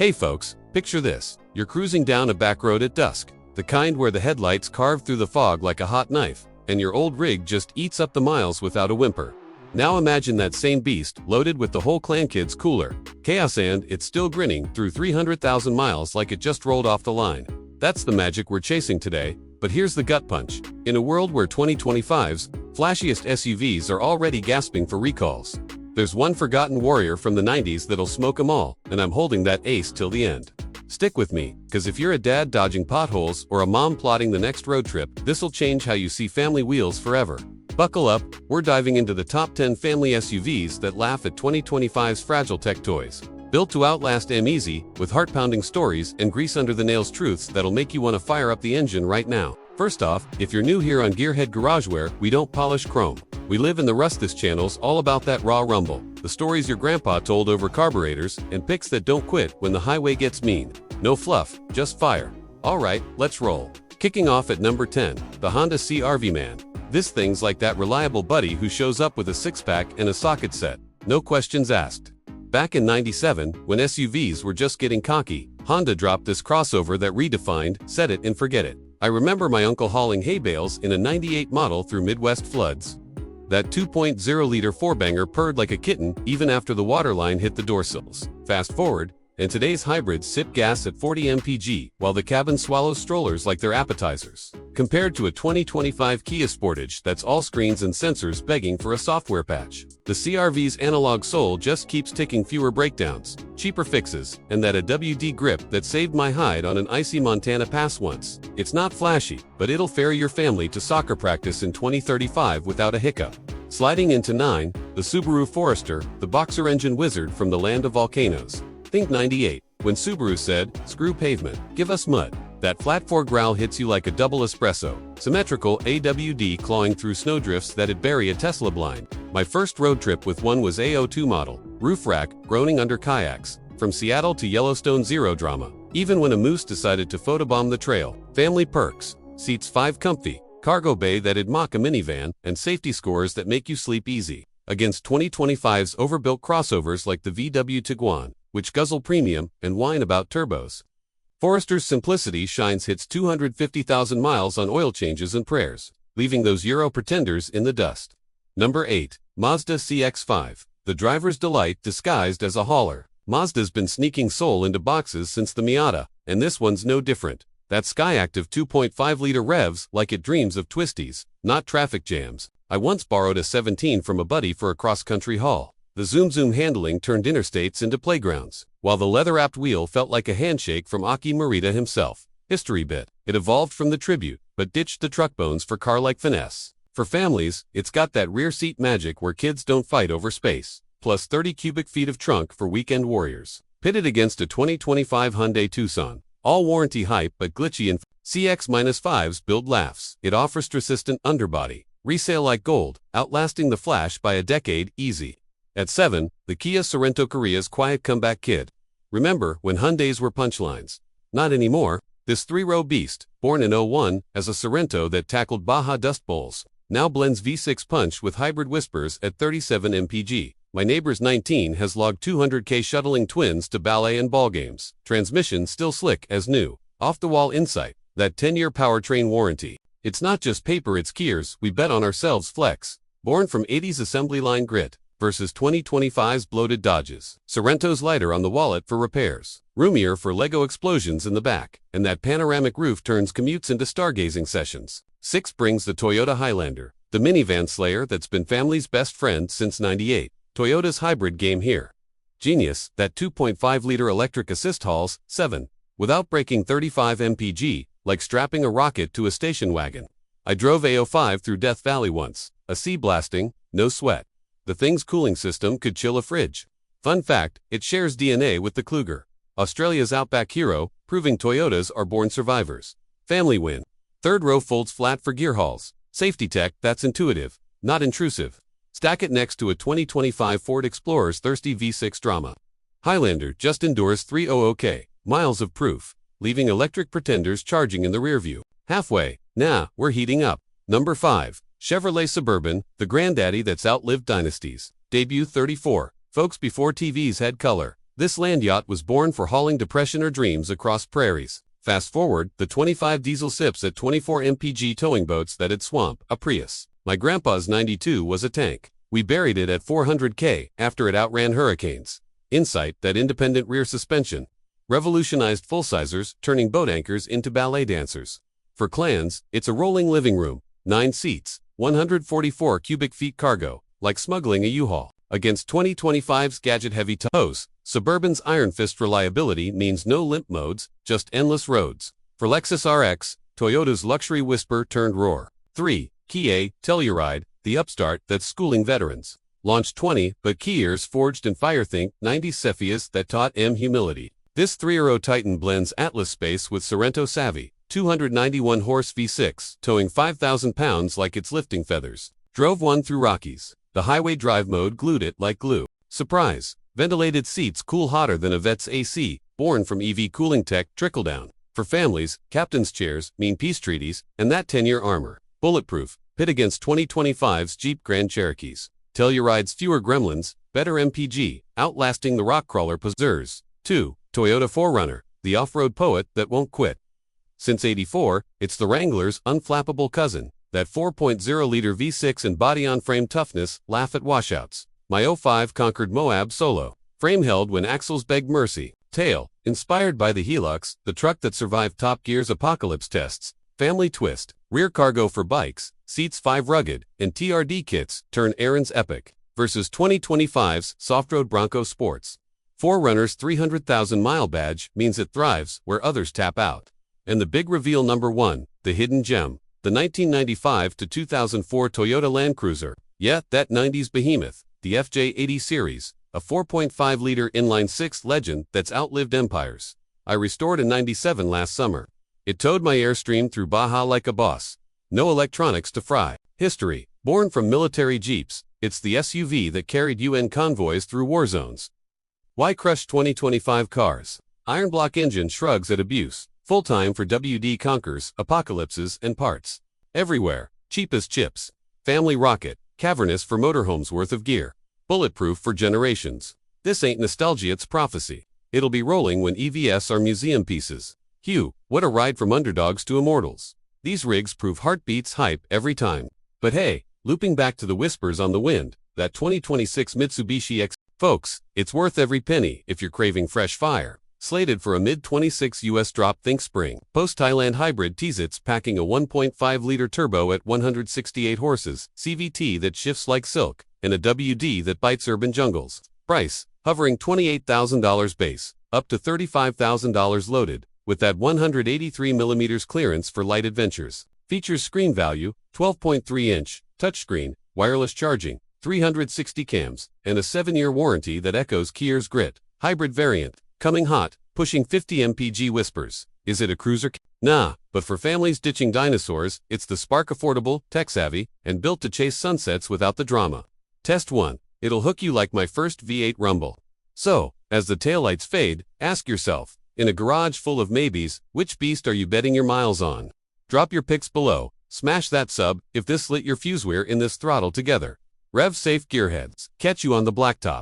Hey folks, picture this. You're cruising down a back road at dusk, the kind where the headlights carve through the fog like a hot knife, and your old rig just eats up the miles without a whimper. Now imagine that same beast, loaded with the whole clan kid's cooler, chaos, and it's still grinning through 300,000 miles like it just rolled off the line. That's the magic we're chasing today, but here's the gut punch. In a world where 2025's flashiest SUVs are already gasping for recalls, there's one forgotten warrior from the 90s that'll smoke 'em all, and I'm holding that ace till the end. Stick with me, cause if you're a dad dodging potholes or a mom plotting the next road trip, this'll change how you see family wheels forever. Buckle up, we're diving into the top 10 family SUVs that laugh at 2025's fragile tech toys. Built to outlast easy, with heart-pounding stories and grease-under-the-nails truths that'll make you want to fire up the engine right now. First off, if you're new here on Gearhead Garageware, we don't polish chrome. We live in the rust. This channel's all about that raw rumble, the stories your grandpa told over carburetors, and picks that don't quit when the highway gets mean. No fluff, just fire. Alright, let's roll. Kicking off at number 10, the Honda CR-V Man. This thing's like that reliable buddy who shows up with a six-pack and a socket set. No questions asked. Back in '97, when SUVs were just getting cocky, Honda dropped this crossover that redefined set it and forget it. I remember my uncle hauling hay bales in a '98 model through Midwest floods. That 2.0-liter four-banger purred like a kitten even after the waterline hit the door sills. Fast forward, and today's hybrids sip gas at 40 mpg, while the cabin swallows strollers like they're appetizers. Compared to a 2025 Kia Sportage that's all screens and sensors begging for a software patch, the CR-V's analog soul just keeps ticking. Fewer breakdowns, cheaper fixes, and that AWD grip that saved my hide on an icy Montana pass once. It's not flashy, but it'll ferry your family to soccer practice in 2035 without a hiccup. Sliding into 9, the Subaru Forester, the boxer engine wizard from the land of volcanoes. Think '98, when Subaru said, "Screw pavement, give us mud." That flat four growl hits you like a double espresso. Symmetrical AWD clawing through snowdrifts that'd bury a Tesla blind. My first road trip with one was A02 model, roof rack, groaning under kayaks. From Seattle to Yellowstone, zero drama. Even when a moose decided to photobomb the trail. Family perks, seats 5 comfy, cargo bay that'd mock a minivan, and safety scores that make you sleep easy. Against 2025's overbuilt crossovers like the VW Tiguan, which guzzle premium and whine about turbos. Forester's simplicity shines hits 250,000 miles on oil changes and prayers, leaving those Euro pretenders in the dust. Number 8, Mazda CX-5, the driver's delight disguised as a hauler. Mazda's been sneaking soul into boxes since the Miata, and this one's no different. That Skyactiv 2.5-liter revs like it dreams of twisties, not traffic jams. I once borrowed a 17 from a buddy for a cross-country haul. The zoom handling turned interstates into playgrounds, while the leather-wrapped wheel felt like a handshake from Aki Morita himself. History bit. It evolved from the Tribute, but ditched the truck bones for car-like finesse. For families, it's got that rear seat magic where kids don't fight over space, plus 30 cubic feet of trunk for weekend warriors. Pitted against a 2025 Hyundai Tucson, all warranty hype but glitchy, and CX-5's build laughs. It offers persistent underbody, resale like gold, outlasting the Flash by a decade easy. At 7, the Kia Sorento, Korea's quiet comeback kid. Remember when Hyundais were punchlines? Not anymore. This 3-row beast, born in '01 as a Sorento that tackled Baja Dust Bowls, now blends V6 punch with hybrid whispers at 37 mpg. My neighbor's 19 has logged 200k shuttling twins to ballet and ball games. Transmission still slick as new. Off-the-wall insight. That 10-year powertrain warranty. It's not just paper, it's gears. We bet on ourselves. Flex. Born from 80's assembly line grit versus 2025's bloated Dodges. Sorrento's lighter on the wallet for repairs, roomier for Lego explosions in the back, and that panoramic roof turns commutes into stargazing sessions. 6 brings the Toyota Highlander, the minivan slayer that's been family's best friend since '98. Toyota's hybrid game here. Genius, that 2.5-liter electric assist hauls 7, without breaking 35 mpg, like strapping a rocket to a station wagon. I drove A05 through Death Valley once, a sea blasting, no sweat. The thing's cooling system could chill a fridge. Fun fact, it shares DNA with the Kluger, Australia's Outback hero, proving Toyotas are born survivors. Family win. 3rd row folds flat for gear hauls. Safety tech that's intuitive, not intrusive. Stack it next to a 2025 Ford Explorer's thirsty V6 drama. Highlander just endures 300k miles of proof, leaving electric pretenders charging in the rearview. Halfway, nah, we're heating up. Number 5. Chevrolet Suburban, the granddaddy that's outlived dynasties. Debut 34. Folks, before TVs had color, This land yacht was born for hauling depression or dreams across prairies. Fast forward, the 25 diesel sips at 24 mpg towing boats that'd swamp a Prius. My grandpa's 92 was a tank. We buried it at 400k after it outran hurricanes. Insight, that independent rear suspension, revolutionized full-sizers, turning boat anchors into ballet dancers. For clans, it's a rolling living room, 9 seats, 144 cubic feet cargo, like smuggling a U-Haul. Against 2025's gadget-heavy tows, Suburban's iron fist reliability means no limp modes, just endless roads. For Lexus RX, Toyota's luxury whisper turned roar. 3. Kia Telluride, the upstart that's schooling veterans. Launched 20, but Kia's forged in firethink 90 Cepheus that taught humility. This 3-row Titan blends Atlas space with Sorrento savvy. 291 horse V6, towing 5,000 pounds like it's lifting feathers. Drove one through Rockies. The highway drive mode glued it like glue. Surprise! Ventilated seats cool hotter than a vet's AC, born from EV cooling tech trickle-down. For families, captain's chairs mean peace treaties, and that 10-year armor. Bulletproof, pit against 2025's Jeep Grand Cherokees. Telluride's fewer gremlins, better MPG, outlasting the rock crawler possessors. 2. Toyota 4Runner, the off-road poet that won't quit. Since '84, it's the Wrangler's unflappable cousin. That 4.0-liter V6 and body-on-frame toughness laugh at washouts. My 05 conquered Moab solo. Frame held when axles begged mercy. Tail, inspired by the Hilux, the truck that survived Top Gear's apocalypse tests. Family twist. Rear cargo for bikes, seats 5 rugged, and TRD kits turn errands epic. Versus 2025's soft-road Bronco Sports. 4Runner's 300,000-mile badge means it thrives where others tap out. And the big reveal number 1, the hidden gem. The 1995 to 2004 Toyota Land Cruiser. Yeah, that 90s behemoth. The FJ80 series. A 4.5-liter inline-6 legend that's outlived empires. I restored a 97 last summer. It towed my Airstream through Baja like a boss. No electronics to fry. History. Born from military Jeeps, it's the SUV that carried UN convoys through war zones. Why crush 2025 cars? Ironblock engine shrugs at abuse. Full-time for WD conquers, apocalypses, and parts. Everywhere. Cheap as chips. Family rocket. Cavernous for motorhomes worth of gear. Bulletproof for generations. This ain't nostalgia, it's prophecy. It'll be rolling when EVs are museum pieces. Hugh, what a ride from underdogs to immortals. These rigs prove heartbeats hype every time. But hey, looping back to the whispers on the wind, that 2026 Mitsubishi X. Folks, it's worth every penny if you're craving fresh fire. Slated for a mid-26 US drop, think spring. Post-Thailand hybrid teasits packing a 1.5-liter turbo at 168 horses, CVT that shifts like silk, and a WD that bites urban jungles. Price, hovering $28,000 base, up to $35,000 loaded, with that 183mm clearance for light adventures. Features screen value, 12.3-inch, touchscreen, wireless charging, 360 cams, and a 7-year warranty that echoes Kia's grit. Hybrid variant. Coming hot, pushing 50 mpg whispers. Is it a cruiser? Nah, but for families ditching dinosaurs, it's the spark affordable, tech-savvy, and built to chase sunsets without the drama. Test 1. It'll hook you like my first V8 Rumble. So, as the taillights fade, ask yourself, in a garage full of maybes, which beast are you betting your miles on? Drop your picks below, smash that sub if this lit your fuse. We're in this throttle together. Rev safe gearheads. Catch you on the blacktop.